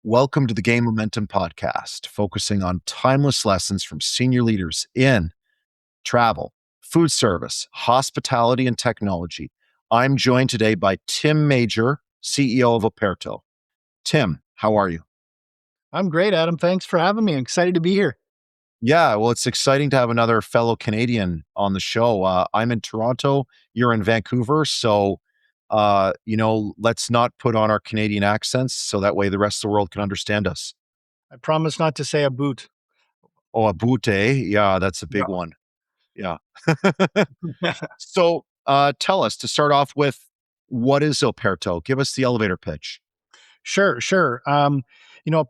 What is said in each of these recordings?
Welcome to the Game Momentum podcast, focusing on timeless lessons from senior leaders in travel, food service, hospitality, and technology. I'm joined today by Tim Major, CEO of Operto. Tim, how are you? I'm great, Adam. Thanks for having me. I'm excited to be here. Yeah, well, it's exciting to have another fellow Canadian on the show. I'm in Toronto, you're in Vancouver. So, let's not put on our Canadian accents so that way the rest of the world can understand us. I promise not to say a boot. Oh, a boute. Yeah, that's a big Yeah. one. Yeah. So, tell us to start off with, what is Operto? Give us the elevator pitch. Sure.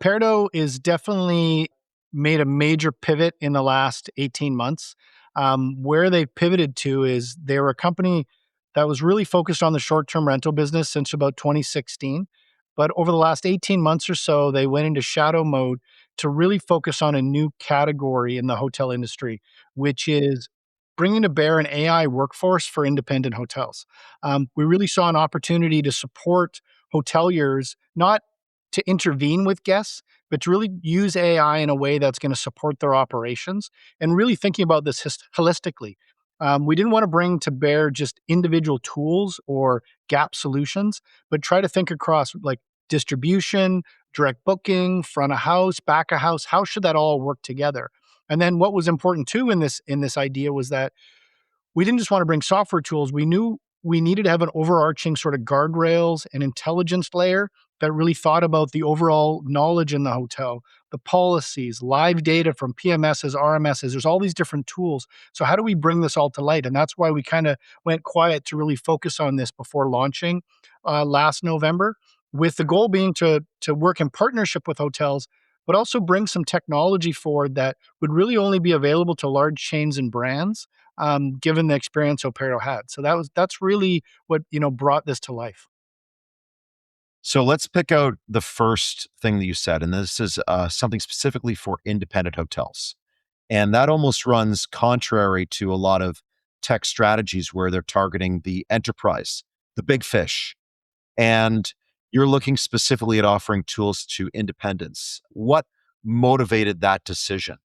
Perdo is definitely made a major pivot in the last 18 months. Where they pivoted to is they were a company that was really focused on the short-term rental business since about 2016. But over the last 18 months or so, they went into shadow mode to really focus on a new category in the hotel industry, which is bringing to bear an AI workforce for independent hotels. We really saw an opportunity to support hoteliers, not to intervene with guests, but to really use AI in a way that's going to support their operations and really thinking about this holistically. We didn't want to bring to bear just individual tools or gap solutions, but try to think across like distribution, direct booking, front of house, back of house. How should that all work together? And then what was important too in this idea was that we didn't just want to bring software tools. We knew we needed to have an overarching sort of guardrails and intelligence layer that really thought about the overall knowledge in the hotel, the policies, live data from PMSs, RMSs. There's all these different tools. So how do we bring this all to light? And that's why we kind of went quiet to really focus on this before launching last November, with the goal being to work in partnership with hotels, but also bring some technology forward that would really only be available to large chains and brands, given the experience Operto had. So that's really what brought this to life. So let's pick out the first thing that you said, and this is something specifically for independent hotels. And that almost runs contrary to a lot of tech strategies where they're targeting the enterprise, the big fish. And you're looking specifically at offering tools to independents. What motivated that decision?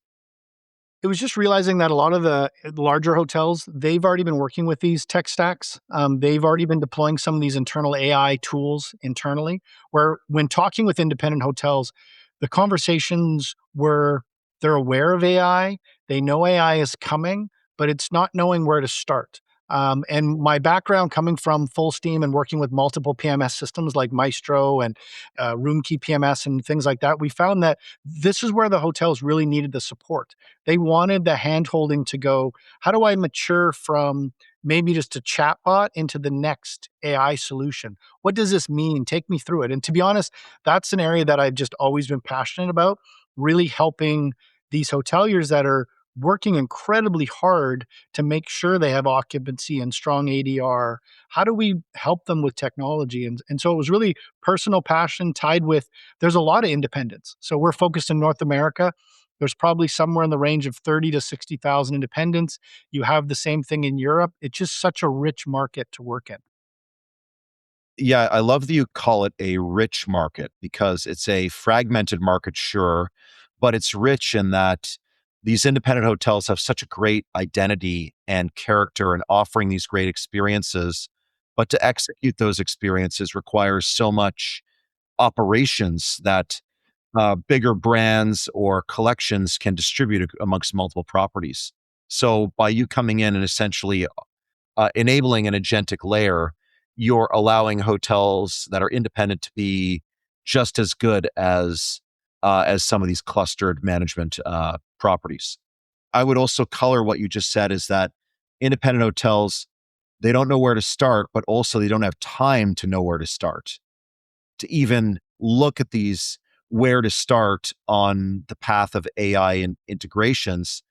It was just realizing that a lot of the larger hotels, they've already been working with these tech stacks. They've already been deploying some of these internal AI tools internally, where when talking with independent hotels, the conversations were they're aware of AI, they know AI is coming, but it's not knowing where to start. And my background coming from full steam and working with multiple PMS systems like Maestro and Roomkey PMS and things like that, we found that this is where the hotels really needed the support. They wanted the handholding to go, how do I mature from maybe just a chatbot into the next AI solution? What does this mean? Take me through it. And to be honest, that's an area that I've just always been passionate about, really helping these hoteliers that are working incredibly hard to make sure they have occupancy and strong ADR. How do we help them with technology? And so it was really personal passion tied with there's a lot of independence. So we're focused in North America. There's probably somewhere in the range of 30 to 60,000 independents. You have the same thing in Europe. It's just such a rich market to work in. Yeah, I love that you call it a rich market because it's a fragmented market, sure, but it's rich in that these independent hotels have such a great identity and character and offering these great experiences. But to execute those experiences requires so much operations that bigger brands or collections can distribute amongst multiple properties. So by you coming in and essentially enabling an agentic layer, you're allowing hotels that are independent to be just as good as some of these clustered management properties. I would also color what you just said is that independent hotels, they don't know where to start, but also they don't have time to know where to start to even look at these where to start on the path of AI and integrations.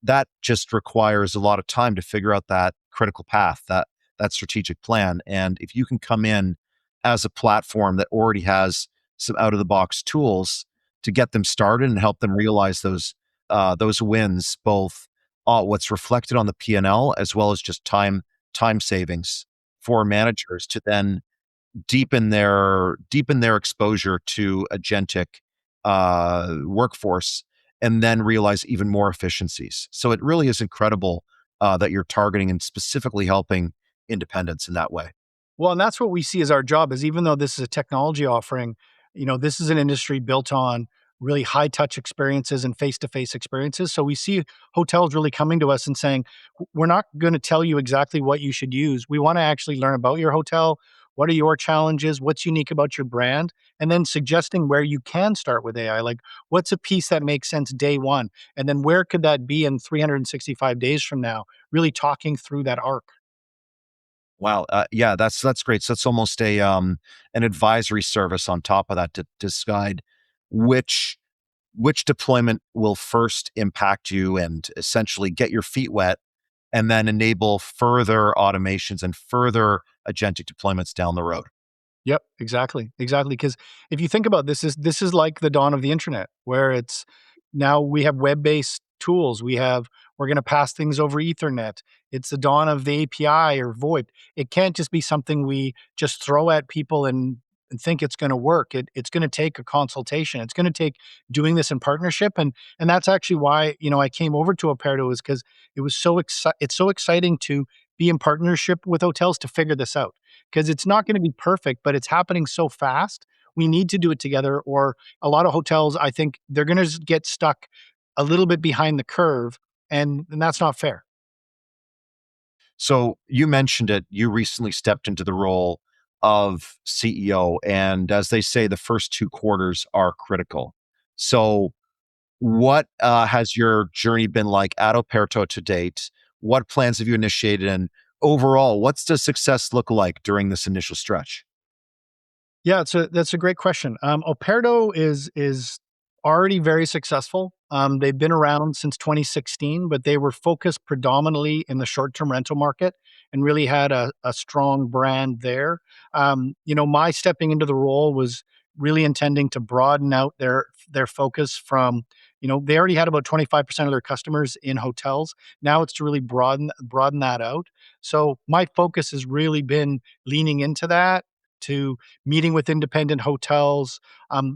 That just requires a lot of time to figure out that critical path, that strategic plan. And if you can come in as a platform that already has some out of the box tools to get them started and help them realize those wins, both what's reflected on the P&L as well as just time savings for managers to then deepen their exposure to agentic workforce and then realize even more efficiencies. So it really is incredible that you're targeting and specifically helping independents in that way. Well, and that's what we see as our job is even though this is a technology offering, this is an industry built on really high touch experiences and face to face experiences. So we see hotels really coming to us and saying, We're not going to tell you exactly what you should use. We want to actually learn about your hotel. What are your challenges? What's unique about your brand? And then suggesting where you can start with AI. Like, what's a piece that makes sense day one? And then where could that be in 365 days from now? Really talking through that arc. Wow, yeah, that's great. So it's almost a an advisory service on top of that to decide which deployment will first impact you and essentially get your feet wet, and then enable further automations and further agentic deployments down the road. Yep, exactly, exactly. Because if you think about this is like the dawn of the internet, where it's now we have web-based tools. We're going to pass things over Ethernet. It's the dawn of the API or VoIP. It can't just be something we just throw at people and think it's going to work. It's going to take a consultation. It's going to take doing this in partnership, and that's actually why I came over to Operto is because it's so exciting to be in partnership with hotels to figure this out because it's not going to be perfect, but it's happening so fast. We need to do it together, or a lot of hotels, I think they're going to get stuck a little bit behind the curve, and that's not fair. So you mentioned it, you recently stepped into the role of CEO, and as they say, the first 2 quarters are critical. So what has your journey been like at Operto to date? What plans have you initiated? And overall, what's the success look like during this initial stretch? Yeah, that's a great question. Operto is already very successful. They've been around since 2016, but they were focused predominantly in the short-term rental market and really had a strong brand there. My stepping into the role was really intending to broaden out their focus from, they already had about 25% of their customers in hotels. Now it's to really broaden that out. So my focus has really been leaning into that to meeting with independent hotels,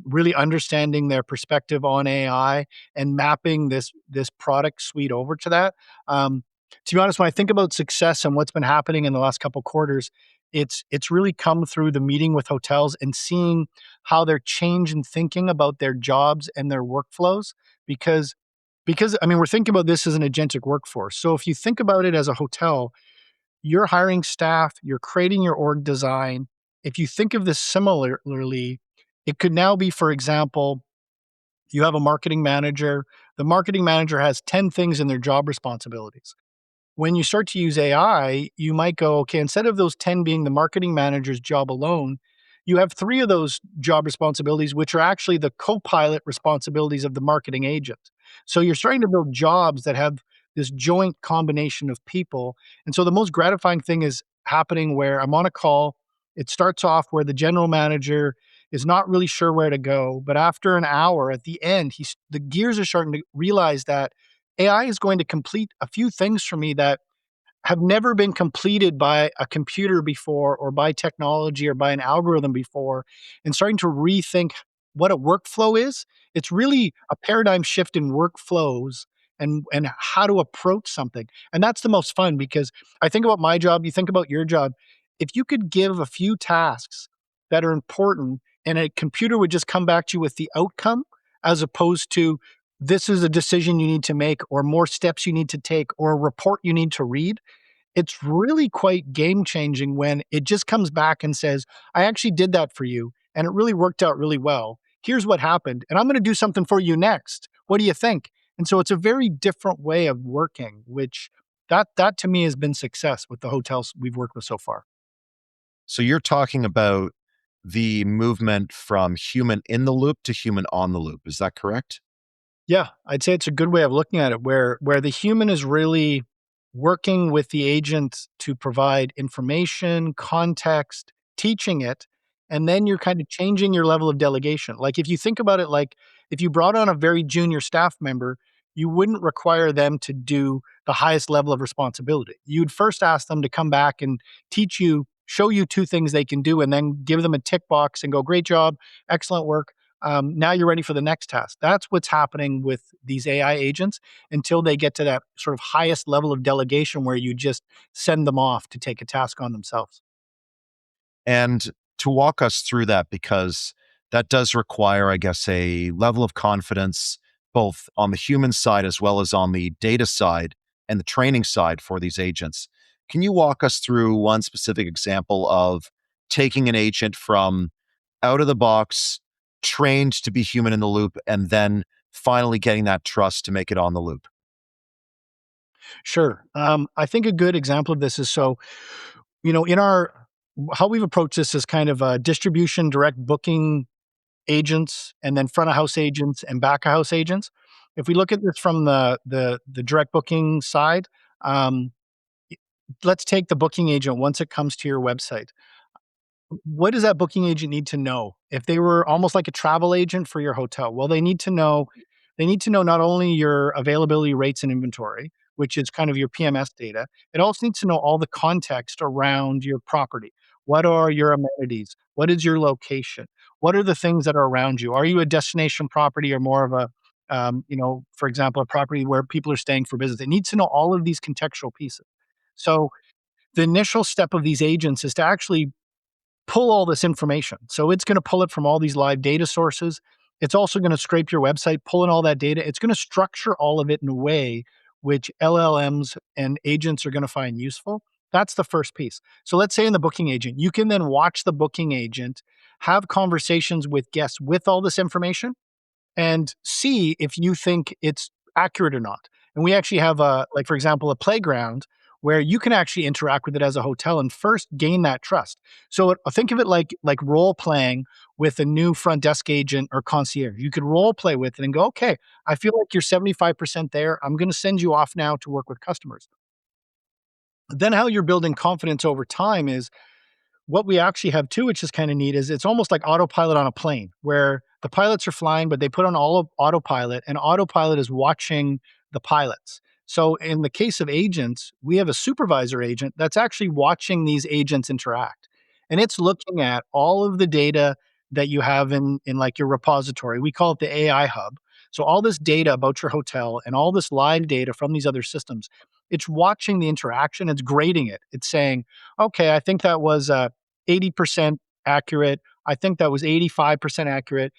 really understanding their perspective on AI and mapping this product suite over to that. To be honest, when I think about success and what's been happening in the last couple quarters, it's really come through the meeting with hotels and seeing how they're changing thinking about their jobs and their workflows because I mean we're thinking about this as an agentic workforce. So if you think about it as a hotel, you're hiring staff, you're creating your org design. If you think of this similarly, it could now be, for example, you have a marketing manager. The marketing manager has 10 things in their job responsibilities. When you start to use AI, you might go, okay, instead of those 10 being the marketing manager's job alone, you have three of those job responsibilities, which are actually the co pilot responsibilities of the marketing agent. So you're starting to build jobs that have this joint combination of people. And so the most gratifying thing is happening where I'm on a call. It starts off where the general manager is not really sure where to go. But after an hour at the end, the gears are starting to realize that AI is going to complete a few things for me that have never been completed by a computer before or by technology or by an algorithm before, and starting to rethink what a workflow is. It's really a paradigm shift in workflows and how to approach something. And that's the most fun because I think about my job, you think about your job. If you could give a few tasks that are important and a computer would just come back to you with the outcome as opposed to this is a decision you need to make or more steps you need to take or a report you need to read, it's really quite game changing when it just comes back and says, I actually did that for you and it really worked out really well. Here's what happened, and I'm going to do something for you next. What do you think? And so it's a very different way of working, which that to me has been success with the hotels we've worked with so far. So you're talking about the movement from human in the loop to human on the loop. Is that correct? Yeah, I'd say it's a good way of looking at it where the human is really working with the agent to provide information, context, teaching it, and then you're kind of changing your level of delegation. Like if you think about it like if you brought on a very junior staff member, you wouldn't require them to do the highest level of responsibility. You'd first ask them to come back and teach you, show you two things they can do and then give them a tick box and go great job, excellent work. Now you're ready for the next task. That's what's happening with these AI agents until they get to that sort of highest level of delegation where you just send them off to take a task on themselves. And to walk us through that, because that does require, I guess, a level of confidence, both on the human side as well as on the data side and the training side for these agents. Can you walk us through one specific example of taking an agent from out of the box, trained to be human in the loop, and then finally getting that trust to make it on the loop? Sure. I think a good example of this is so, in our how we've approached this is kind of a distribution, direct booking agents, and then front of house agents and back of house agents. If we look at this from the direct booking side, um, let's take the booking agent once it comes to your website. What does that booking agent need to know? If they were almost like a travel agent for your hotel, well, they need to know not only your availability rates and inventory, which is kind of your PMS data, it also needs to know all the context around your property. What are your amenities? What is your location? What are the things that are around you? Are you a destination property or more of a, for example, a property where people are staying for business? It needs to know all of these contextual pieces. So the initial step of these agents is to actually pull all this information. So it's going to pull it from all these live data sources. It's also going to scrape your website, pull in all that data. It's going to structure all of it in a way which LLMs and agents are going to find useful. That's the first piece. So let's say in the booking agent, you can then watch the booking agent have conversations with guests with all this information and see if you think it's accurate or not. And we actually have like for example, a playground where you can actually interact with it as a hotel and first gain that trust. So think of it like role playing with a new front desk agent or concierge. You could role play with it and go, okay, I feel like you're 75% there. I'm going to send you off now to work with customers. Then how you're building confidence over time is what we actually have too, which is kind of neat, is it's almost like autopilot on a plane where the pilots are flying, but they put on all of autopilot and autopilot is watching the pilots. So in the case of agents, we have a supervisor agent that's actually watching these agents interact. And it's looking at all of the data that you have in like your repository. We call it the AI hub. So all this data about your hotel and all this live data from these other systems, it's watching the interaction, it's grading it. It's saying, okay, I think that was 80% accurate. I think that was 85% accurate.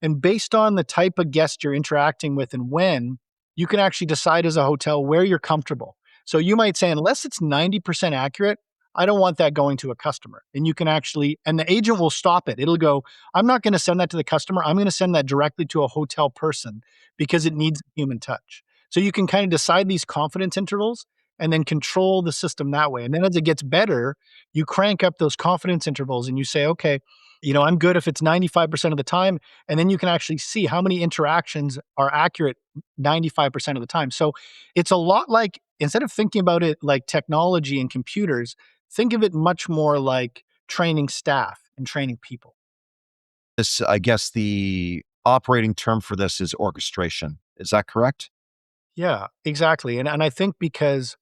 And based on the type of guest you're interacting with and when, you can actually decide as a hotel where you're comfortable. So you might say, unless it's 90% accurate, I don't want that going to a customer. And you can actually, and the agent will stop it. It'll go, I'm not going to send that to the customer. I'm going to send that directly to a hotel person because it needs human touch. So you can kind of decide these confidence intervals and then control the system that way. And then as it gets better, you crank up those confidence intervals and you say, okay, I'm good if it's 95% of the time. And then you can actually see how many interactions are accurate 95% of the time. So it's a lot like, instead of thinking about it like technology and computers, think of it much more like training staff and training people. This, I guess, the operating term for this is orchestration. Is that correct? Yeah, exactly. And I think because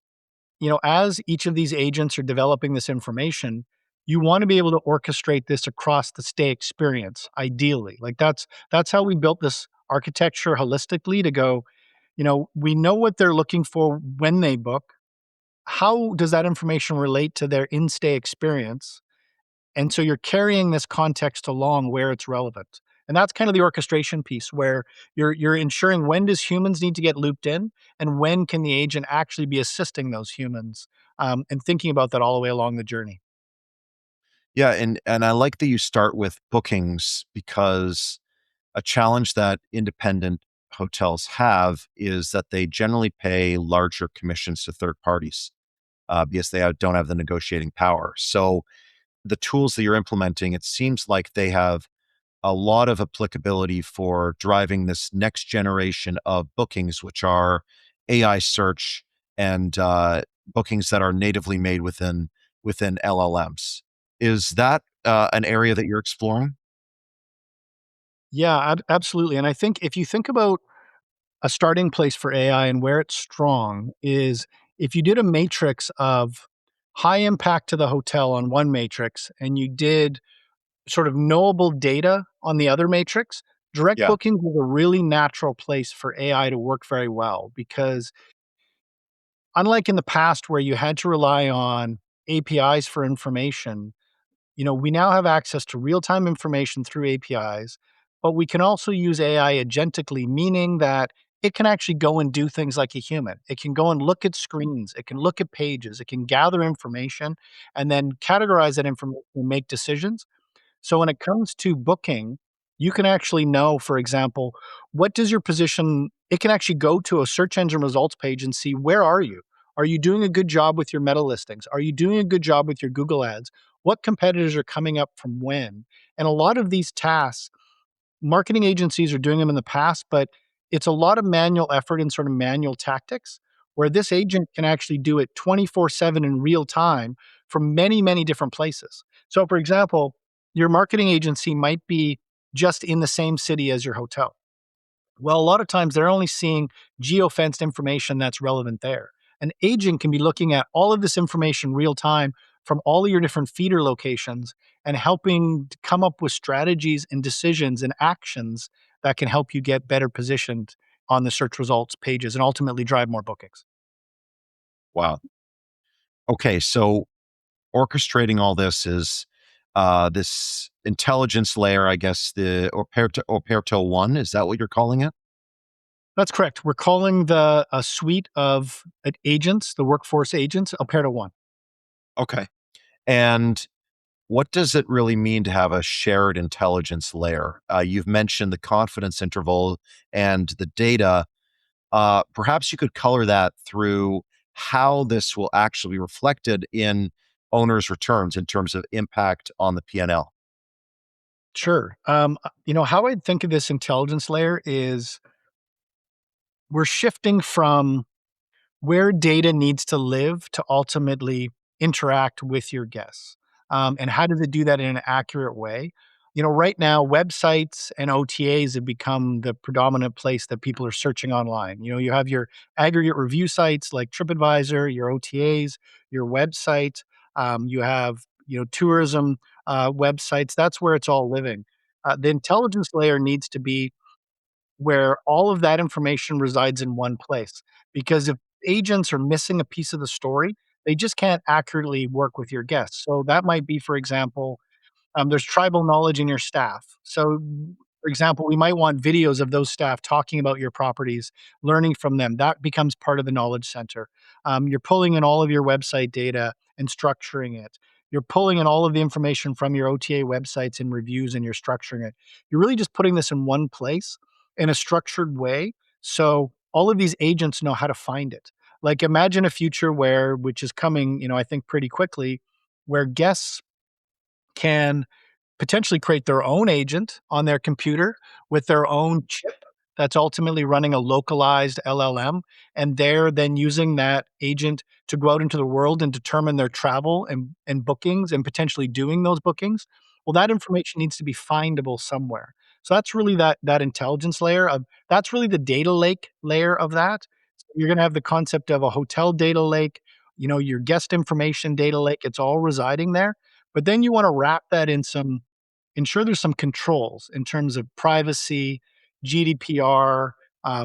as each of these agents are developing this information, you want to be able to orchestrate this across the stay experience, ideally. Like that's how we built this architecture holistically to go, we know what they're looking for when they book. How does that information relate to their in-stay experience? And so you're carrying this context along where it's relevant. And that's kind of the orchestration piece where you're ensuring when does humans need to get looped in and when can the agent actually be assisting those humans and thinking about that all the way along the journey. Yeah, and I like that you start with bookings, because a challenge that independent hotels have is that they generally pay larger commissions to third parties, because they don't have the negotiating power. So the tools that you're implementing, it seems like they have a lot of applicability for driving this next generation of bookings, which are AI search and bookings that are natively made within LLMs. Is that an area that you're exploring? Yeah, absolutely. And I think if you think about a starting place for AI and where it's strong is if you did a matrix of high impact to the hotel on one matrix and you did sort of knowable data on the other matrix, Direct Yeah. bookings is a really natural place for AI to work very well because unlike in the past where you had to rely on APIs for information, we now have access to real-time information through APIs, but we can also use AI agentically, meaning that it can actually go and do things like a human. It can go and look at screens, it can look at pages, it can gather information and then categorize that information and make decisions. So when it comes to booking, you can actually know, for example, what does your position it can actually go to a search engine results page and see where are you? Are you doing a good job with your meta listings? Are you doing a good job with your Google ads? What competitors are coming up from when? And a lot of these tasks marketing agencies are doing them in the past, but it's a lot of manual effort and sort of manual tactics where this agent can actually do it 24/7 in real time from many, many different places. So, for example, your marketing agency might be just in the same city as your hotel. Well, a lot of times they're only seeing geo-fenced information that's relevant there. An agent can be looking at all of this information real time from all of your different feeder locations and helping to come up with strategies and decisions and actions that can help you get better positioned on the search results pages and ultimately drive more bookings. Wow. Okay. So orchestrating all this is this intelligence layer, I guess, the Operto 1. Is that what you're calling it? That's correct. We're calling the a suite of agents, the workforce agents, Operto One. Okay. And what does it really mean to have a shared intelligence layer? You've mentioned the confidence interval and the data. Perhaps you could color that through how this will actually be reflected in owners' returns in terms of impact on the P&L. Sure. How I think of this intelligence layer is we're shifting from where data needs to live to ultimately interact with your guests. And how does it do that in an accurate way? Right now, websites and OTAs have become the predominant place that people are searching online. You have your aggregate review sites like TripAdvisor, your OTAs, your website. You have, tourism websites. That's where it's all living. The intelligence layer needs to be where all of that information resides in one place. Because if agents are missing a piece of the story, they just can't accurately work with your guests. So that might be, for example, there's tribal knowledge in your staff. So, for example, we might want videos of those staff talking about your properties, learning from them. That becomes part of the knowledge center. You're pulling in all of your website data and structuring it. You're pulling in all of the information from your OTA websites and reviews and you're structuring it. You're really just putting this in one place in a structured way. So all of these agents know how to find it. Like imagine a future where, which is coming, I think pretty quickly, where guests can potentially create their own agent on their computer with their own chip that's ultimately running a localized LLM. And they're then using that agent to go out into the world and determine their travel and bookings and potentially doing those bookings. Well, that information needs to be findable somewhere. So that's really that intelligence layer of that's really the data lake layer of that. So you're going to have the concept of a hotel data lake, your guest information data lake. It's all residing there. But then you want to wrap that in some ensure there's some controls in terms of privacy, GDPR,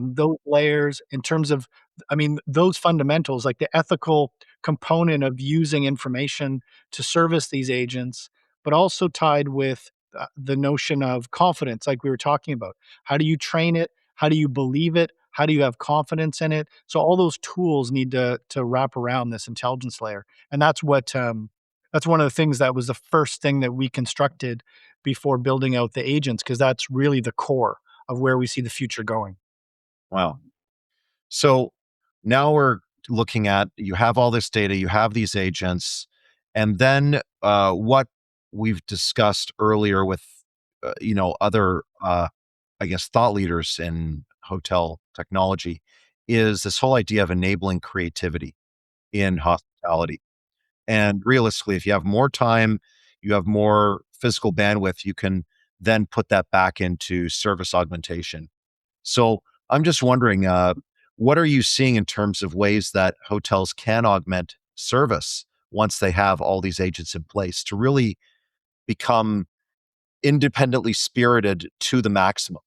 those layers in terms of, I mean, those fundamentals, like the ethical component of using information to service these agents, but also tied with the notion of confidence, like we were talking about. How do you train it? How do you believe it? How do you have confidence in it? So all those tools need to wrap around this intelligence layer, and that's one of the things that was the first thing that we constructed before building out the agents, because that's really the core of where we see the future going. Wow. So now we're looking at you have all this data, you have these agents, and then what we've discussed earlier with other I guess thought leaders in hotel technology is this whole idea of enabling creativity in hospitality. And realistically, if you have more time, you have more physical bandwidth, you can then put that back into service augmentation. So I'm just wondering, what are you seeing in terms of ways that hotels can augment service once they have all these agents in place to really become independently spirited to the maximum?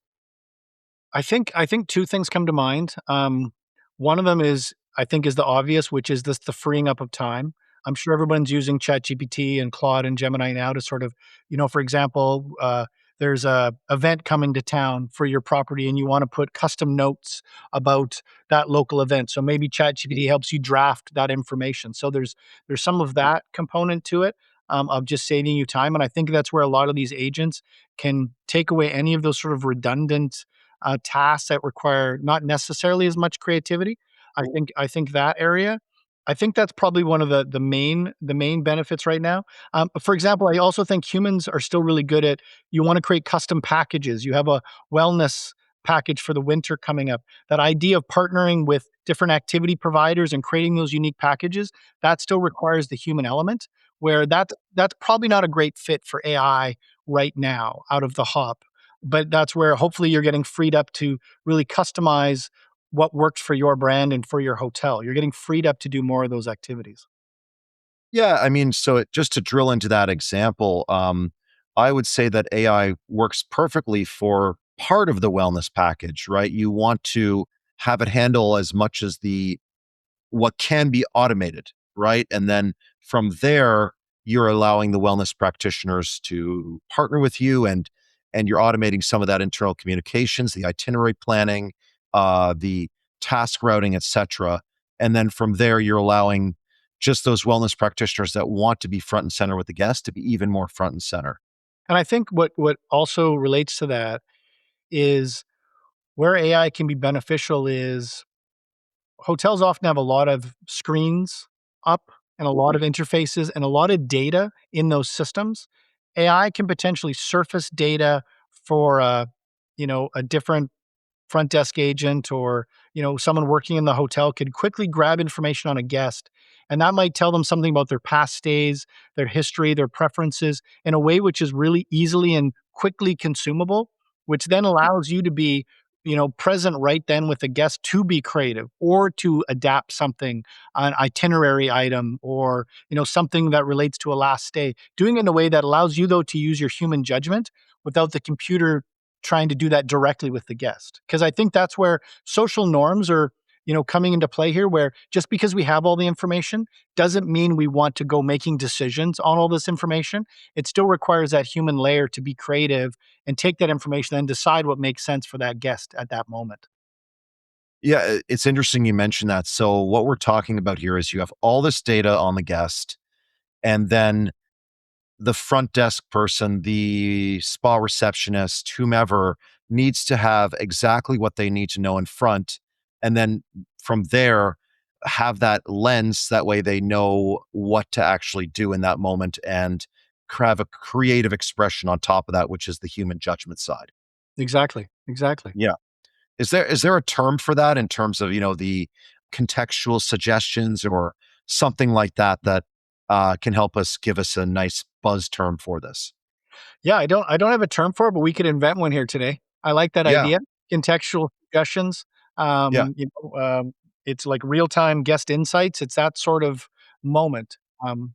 I think two things come to mind. One of them is I think is the obvious, which is this the freeing up of time. I'm sure everyone's using ChatGPT and Claude and Gemini now to sort of, for example, there's a event coming to town for your property, and you want to put custom notes about that local event. So maybe ChatGPT helps you draft that information. So there's some of that component to it, of just saving you time, and I think that's where a lot of these agents can take away any of those sort of redundant tasks that require not necessarily as much creativity. I think that area. I think that's probably one of the main benefits right now. For example, I also think humans are still really good at you want to create custom packages. You have a wellness package for the winter coming up. That idea of partnering with different activity providers and creating those unique packages, that still requires the human element, where that's probably not a great fit for AI right now out of the hop. But that's where hopefully you're getting freed up to really customize what works for your brand and for your hotel. You're getting freed up to do more of those activities. Yeah, I mean, so just to drill into that example, I would say that AI works perfectly for part of the wellness package, right? You want to have it handle as much as the what can be automated, right? And then from there, you're allowing the wellness practitioners to partner with you, and you're automating some of that internal communications, the itinerary planning, the task routing, etc. And then from there, you're allowing just those wellness practitioners that want to be front and center with the guest to be even more front and center. And I think what also relates to that is where AI can be beneficial is hotels often have a lot of screens up and a lot of interfaces and a lot of data in those systems. AI can potentially surface data for a different front desk agent or someone working in the hotel could quickly grab information on a guest, and that might tell them something about their past stays, their history, their preferences in a way which is really easily and quickly consumable, which then allows you to be present right then with the guest to be creative or to adapt something, an itinerary item, or something that relates to a last stay, doing it in a way that allows you though to use your human judgment without the computer trying to do that directly with the guest. Because I think that's where social norms are, coming into play here, where just because we have all the information doesn't mean we want to go making decisions on all this information. It still requires that human layer to be creative and take that information and decide what makes sense for that guest at that moment. Yeah, it's interesting you mentioned that. So, what we're talking about here is you have all this data on the guest, and then the front desk person, the spa receptionist, whomever needs to have exactly what they need to know in front. And then from there, have that lens. That way they know what to actually do in that moment and have a creative expression on top of that, which is the human judgment side. Exactly. Exactly. Yeah. Is there a term for that in terms of, the contextual suggestions or something like that that can help us give us a nice buzz term for this? Yeah, I don't have a term for it, but we could invent one here today. I like that Yeah, idea. Contextual suggestions. yeah, It's like real time guest insights. It's that sort of moment. Um,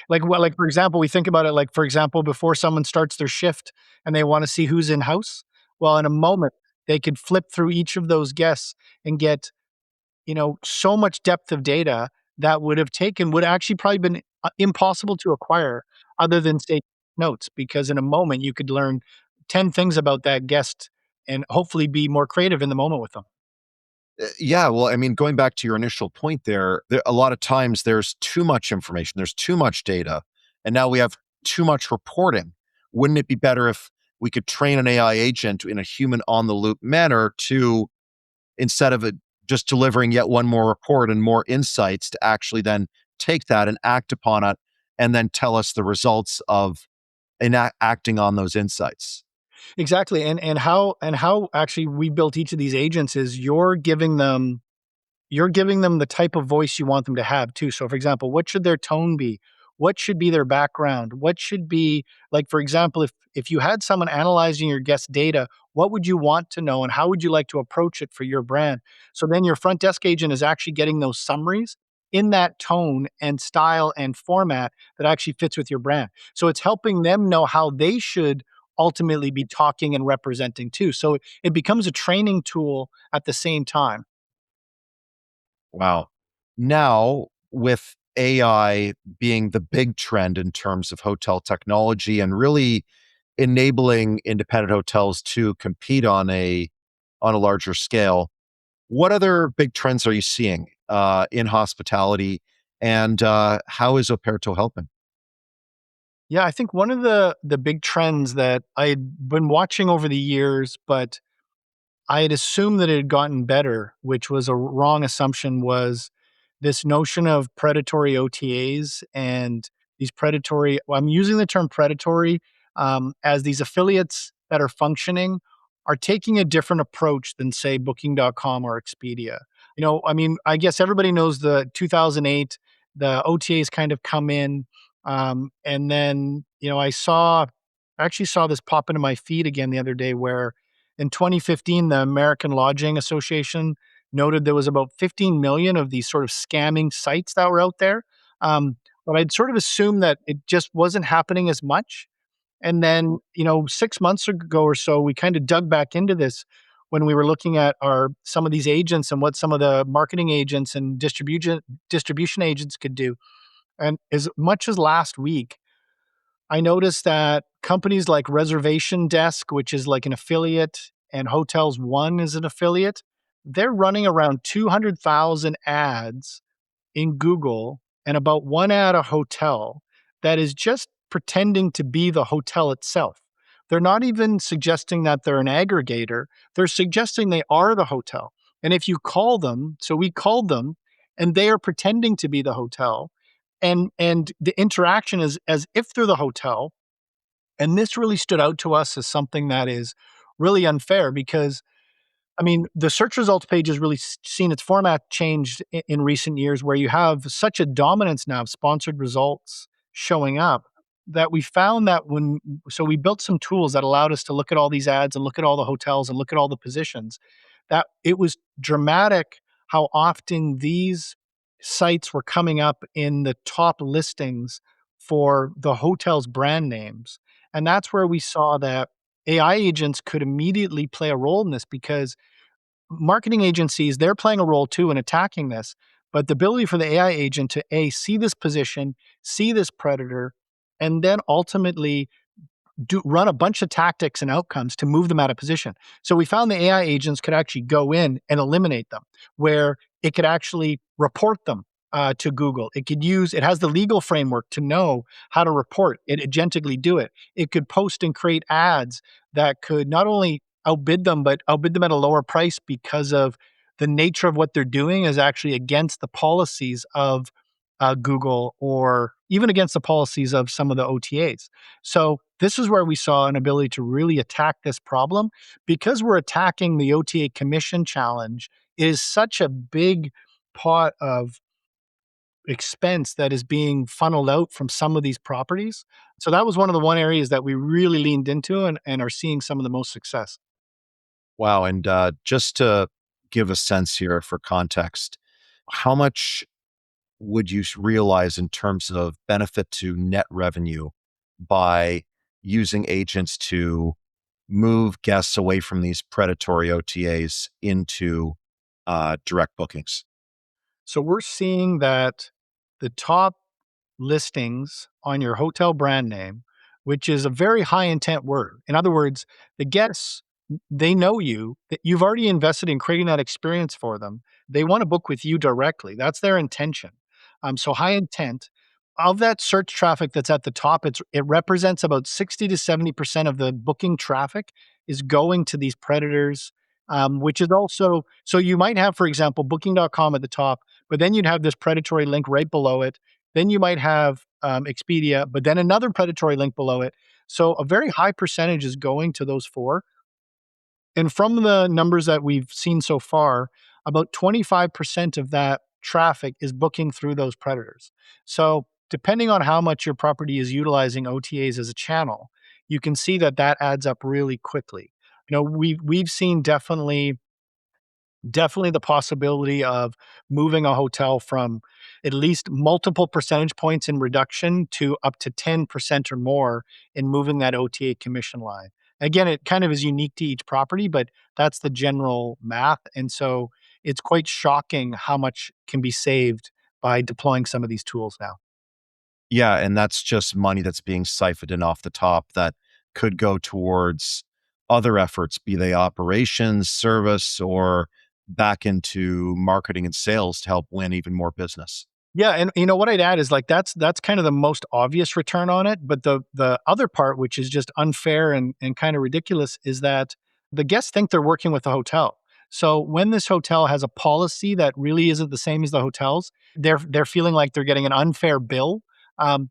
like for example, we think about it like for example, before someone starts their shift and they want to see who's in house. Well, in a moment, they could flip through each of those guests and get so much depth of data that would actually probably been impossible to acquire other than say notes, because in a moment you could learn 10 things about that guest and hopefully be more creative in the moment with them. yeah. Well, I mean, going back to your initial point there, a lot of times there's too much information, there's too much data, and now we have too much reporting. Wouldn't it be better if we could train an AI agent in a human on the loop manner to, instead of it just delivering yet one more report and more insights, to actually then take that and act upon it and then tell us the results of acting on those insights? Exactly. And how actually we built each of these agents is you're giving them the type of voice you want them to have too. So for example, what should their tone be? What should be their background? What should be like for example, if you had someone analyzing your guest data, what would you want to know and how would you like to approach it for your brand? So then your front desk agent is actually getting those summaries in that tone and style and format that actually fits with your brand. So it's helping them know how they should ultimately be talking and representing too. So it becomes a training tool at the same time. Wow. Now, with AI being the big trend in terms of hotel technology and really enabling independent hotels to compete on a larger scale, what other big trends are you seeing in hospitality, and how is Operto helping? Yeah, I think one of the big trends that I'd been watching over the years, but I had assumed that it had gotten better, which was a wrong assumption, was this notion of predatory OTAs and these predatory, well, I'm using the term predatory as these affiliates that are functioning are taking a different approach than, say, Booking.com or Expedia. I mean, I guess everybody knows the 2008, the OTAs kind of come in. And then, I actually saw this pop into my feed again the other day where in 2015, the American Lodging Association noted there was about 15 million of these sort of scamming sites that were out there. But I'd sort of assumed that it just wasn't happening as much. And then, 6 months ago or so, we kind of dug back into this when we were looking at our some of these agents and what some of the marketing agents and distribution agents could do. And as much as last week, I noticed that companies like Reservation Desk, which is like an affiliate, and Hotels One is an affiliate, they're running around 200,000 ads in Google and about one ad a hotel that is just pretending to be the hotel itself. They're not even suggesting that they're an aggregator. They're suggesting they are the hotel. And if you call them, so we called them and they are pretending to be the hotel. And the interaction is as if they're the hotel. And this really stood out to us as something that is really unfair because I mean, the search results page has really seen its format changed in recent years where you have such a dominance now of sponsored results showing up that we found that so we built some tools that allowed us to look at all these ads and look at all the hotels and look at all the positions, that it was dramatic how often these sites were coming up in the top listings for the hotel's brand names. And that's where we saw that AI agents could immediately play a role in this because marketing agencies, they're playing a role too in attacking this. But the ability for the AI agent to see this position, see this predator, and then ultimately run a bunch of tactics and outcomes to move them out of position. So we found the AI agents could actually go in and eliminate them, where it could actually report them to Google. It has the legal framework to know how to report it, agentically do it. It could post and create ads that could not only outbid them, but outbid them at a lower price because of the nature of what they're doing is actually against the policies of Google or even against the policies of some of the OTAs. So this is where we saw an ability to really attack this problem because we're attacking the OTA commission challenge. It is such a big pot of expense that is being funneled out from some of these properties. So that was one areas that we really leaned into and are seeing some of the most success. Wow. And just to give a sense here for context, how much would you realize in terms of benefit to net revenue by using agents to move guests away from these predatory OTAs into direct bookings? So we're seeing that the top listings on your hotel brand name, which is a very high intent word. In other words, the guests, they know you, that you've already invested in creating that experience for them. They want to book with you directly. That's their intention. So high intent of that search traffic that's at the top, it represents about 60 to 70% of the booking traffic is going to these predators, which is also so you might have, for example, booking.com at the top, but then you'd have this predatory link right below it. Then you might have Expedia, but then another predatory link below it. So a very high percentage is going to those four. And from the numbers that we've seen so far, about 25% of that traffic is booking through those predators. So depending on how much your property is utilizing OTAs as a channel, you can see that that adds up really quickly. We've seen definitely the possibility of moving a hotel from at least multiple percentage points in reduction to up to 10% or more in moving that OTA commission line. Again, it kind of is unique to each property, but that's the general math. And so it's quite shocking how much can be saved by deploying some of these tools now. Yeah, and that's just money that's being siphoned in off the top that could go towards other efforts, be they operations, service, or back into marketing and sales to help win even more business. Yeah, and you know what I'd add is like that's kind of the most obvious return on it, but the other part, which is just unfair and kind of ridiculous, is that the guests think they're working with the hotel. So when this hotel has a policy that really isn't the same as the hotels, they're feeling like they're getting an unfair bill.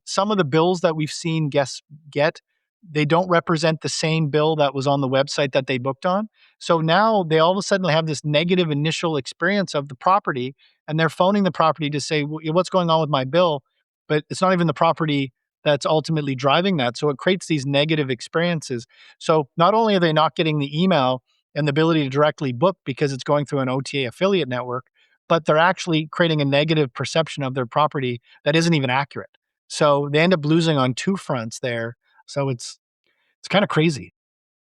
Some of the bills that we've seen guests get, they don't represent the same bill that was on the website that they booked on. So now they all of a sudden have this negative initial experience of the property, and they're phoning the property to say, What's going on with my bill?" But it's not even the property that's ultimately driving that. So it creates these negative experiences. So not only are they not getting the email and the ability to directly book because it's going through an OTA affiliate network, but they're actually creating a negative perception of their property that isn't even accurate. So they end up losing on two fronts there. So it's kind of crazy.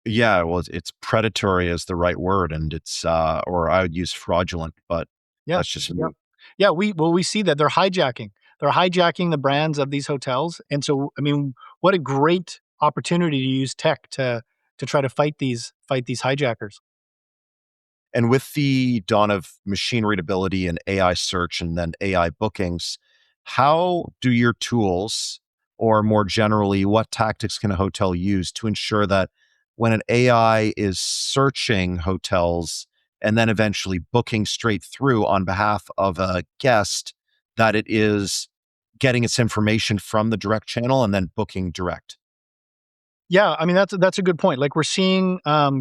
Yeah, well, it's predatory is the right word, and it's or I would use fraudulent, but Yeah. that's just Yeah. me. Yeah, we see that they're hijacking. They're hijacking the brands of these hotels, and so, I mean, what a great opportunity to use tech to try to fight these hijackers. And with the dawn of machine readability and AI search and then AI bookings, how do your tools, or more generally, what tactics can a hotel use to ensure that when an AI is searching hotels and then eventually booking straight through on behalf of a guest, that it is getting its information from the direct channel and then booking direct? Yeah, I mean, that's a good point. Like, we're seeing,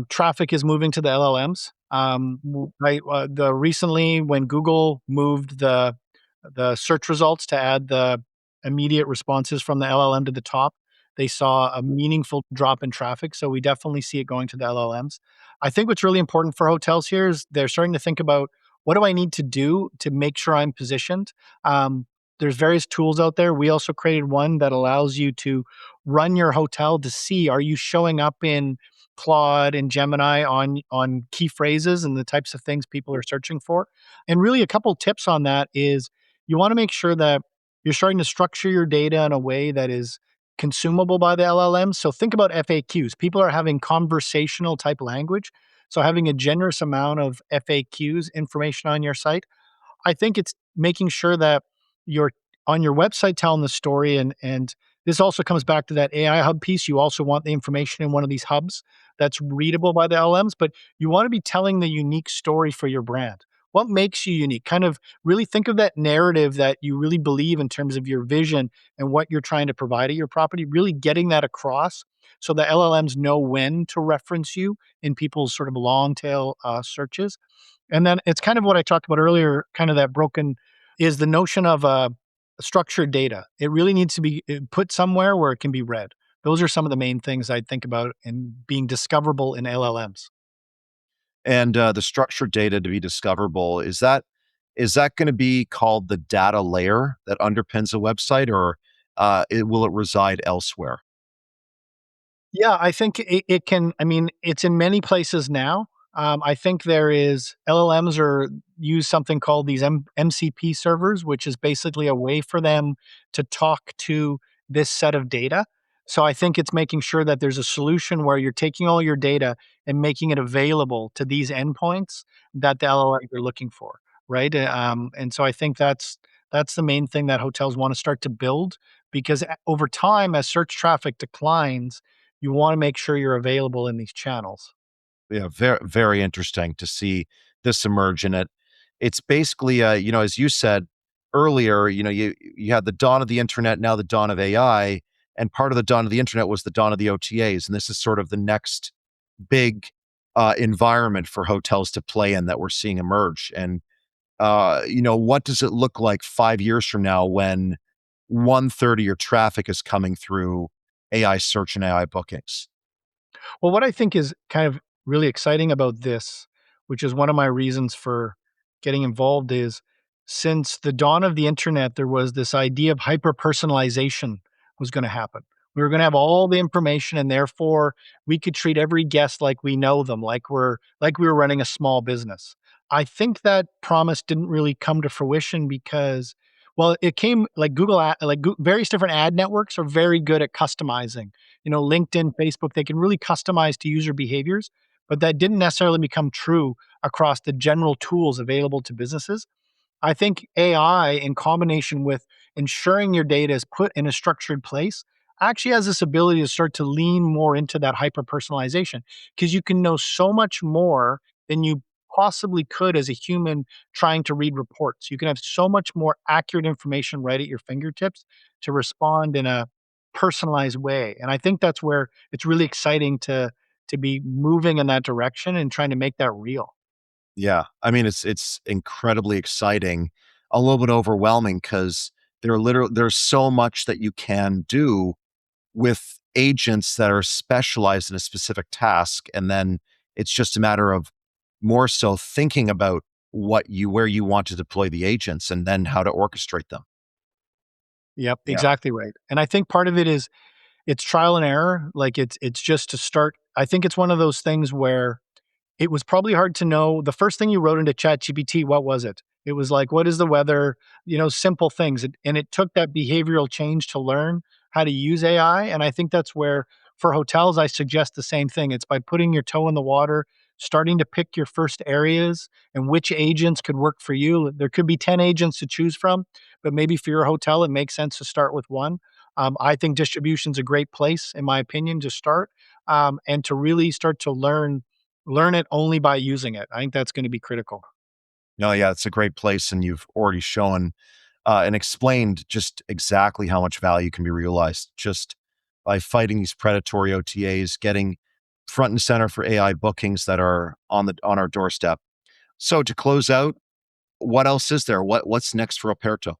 traffic is moving to the LLMs. Right, the recently when Google moved the search results to add the immediate responses from the LLM to the top, they saw a meaningful drop in traffic. So we definitely see it going to the LLMs. I think what's really important for hotels here is they're starting to think about, what do I need to do to make sure I'm positioned? Um, there's various tools out there. We also created one that allows you to run your hotel to see, are you showing up in Claude and Gemini on key phrases and the types of things people are searching for. And really a couple tips on that is, you want to make sure that you're starting to structure your data in a way that is consumable by the LLM. So think about FAQs. People are having conversational type language. So having a generous amount of FAQs information on your site, I think it's making sure that you're on your website telling the story, and this also comes back to that AI hub piece. You also want the information in one of these hubs that's readable by the LMs, but you want to be telling the unique story for your brand. What makes you unique? Kind of really think of that narrative that you really believe in terms of your vision and what you're trying to provide at your property, really getting that across so the LLMs know when to reference you in people's sort of long tail searches. And then it's kind of what I talked about earlier, kind of that broken, is the notion of structured data. It really needs to be put somewhere where it can be read. Those are some of the main things I think about in being discoverable in LLMs. And the structured data to be discoverable, is that going to be called the data layer that underpins a website, or will it reside elsewhere? Yeah, I think it can. I mean, it's in many places now. I think there is LLMs are use something called these MCP servers, which is basically a way for them to talk to this set of data. So I think it's making sure that there's a solution where you're taking all your data and making it available to these endpoints that the LLMs are looking for, right? And so I think that's the main thing that hotels want to start to build, because over time, as search traffic declines, you wanna make sure you're available in these channels. Yeah, very very interesting to see this emerge in it. It's basically, as you said earlier, you had the dawn of the internet, now the dawn of AI, and part of the dawn of the internet was the dawn of the OTAs, and this is sort of the next big environment for hotels to play in that we're seeing emerge. And what does it look like 5 years from now when one third of your traffic is coming through AI search and AI bookings? Well, what I think is kind of really exciting about this, which is one of my reasons for getting involved, is since the dawn of the internet, there was this idea of hyper personalization was going to happen. We were going to have all the information, and therefore we could treat every guest like we know them, like we were running a small business. I think that promise didn't really come to fruition because, well, it came like various different ad networks are very good at customizing. LinkedIn, Facebook, they can really customize to user behaviors, but that didn't necessarily become true across the general tools available to businesses. I think AI, in combination with ensuring your data is put in a structured place, actually has this ability to start to lean more into that hyper personalization, because you can know so much more than you possibly could as a human trying to read reports. You can have so much more accurate information right at your fingertips to respond in a personalized way. And I think that's where it's really exciting to be moving in that direction and trying to make that real. Yeah. I mean, it's incredibly exciting, a little bit overwhelming because there's so much that you can do with agents that are specialized in a specific task. And then it's just a matter of more so thinking about where you want to deploy the agents and then how to orchestrate them. Yep, Yeah. exactly right. And I think part of it is it's trial and error. Like it's just to start. I think it's one of those things where it was probably hard to know the first thing you wrote into ChatGPT, what was it? It was like, "What is the weather?" Simple things, and it took that behavioral change to learn how to use AI, and I think that's where for hotels, I suggest the same thing. It's by putting your toe in the water, starting to pick your first areas and which agents could work for you. There could be 10 agents to choose from, but maybe for your hotel, it makes sense to start with one. I think distribution's a great place, in my opinion, to start, and to really start to learn it only by using it. I think that's gonna be critical. No, yeah, it's a great place. And you've already shown and explained just exactly how much value can be realized just by fighting these predatory OTAs, getting front and center for AI bookings that are on our doorstep. So to close out, what else is there? What's next for Operto?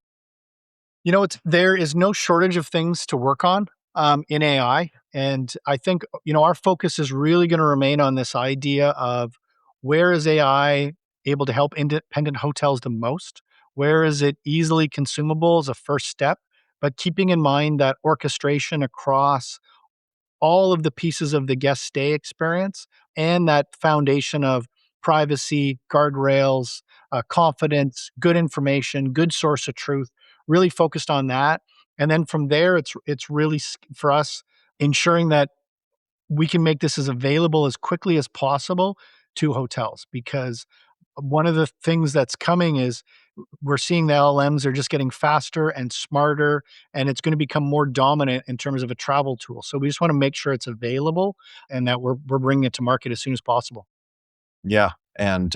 There is no shortage of things to work on, in AI, and I think, our focus is really gonna remain on this idea of where is AI able to help independent hotels the most? Where is it easily consumable as a first step? But keeping in mind that orchestration across all of the pieces of the guest stay experience and that foundation of privacy, guardrails, confidence, good information, good source of truth, really focused on that. And then from there, it's really for us ensuring that we can make this as available as quickly as possible to hotels, because one of the things that's coming is we're seeing the LLMs are just getting faster and smarter, and it's going to become more dominant in terms of a travel tool. So we just want to make sure it's available and that we're bringing it to market as soon as possible. Yeah. And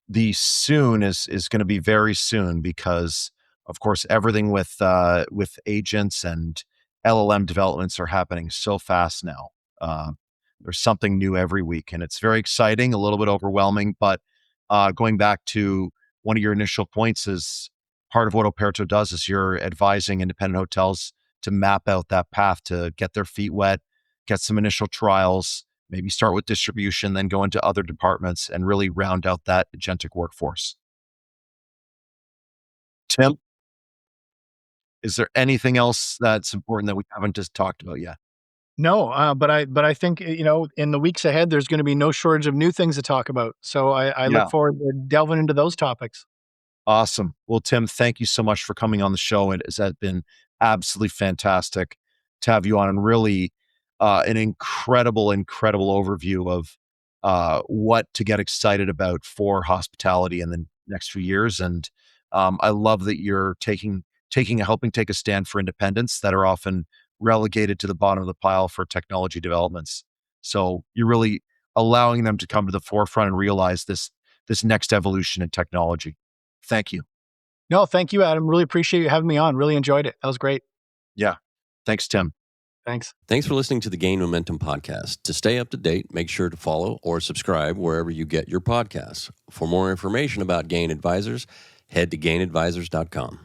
the soon is going to be very soon because, of course, everything with agents and LLM developments are happening so fast now. Uh, there's something new every week, and it's very exciting, a little bit overwhelming. But going back to one of your initial points, is part of what Operto does is you're advising independent hotels to map out that path to get their feet wet, get some initial trials, maybe start with distribution, then go into other departments and really round out that agentic workforce. Tim, is there anything else that's important that we haven't just talked about yet? No, but I think, in the weeks ahead, there's going to be no shortage of new things to talk about. So I look Yeah. forward to delving into those topics. Awesome. Well, Tim, thank you so much for coming on the show. It has been absolutely fantastic to have you on and really an incredible overview of what to get excited about for hospitality in the next few years. And I love that you're helping take a stand for independents that are often relegated to the bottom of the pile for technology developments. So you're really allowing them to come to the forefront and realize this next evolution in technology. Thank you. No, thank you, Adam. Really appreciate you having me on. Really enjoyed it. That was great. Yeah. Thanks, Tim. Thanks. Thanks for listening to the Gain Momentum podcast. To stay up to date, make sure to follow or subscribe wherever you get your podcasts. For more information about Gain Advisors, head to gainadvisors.com.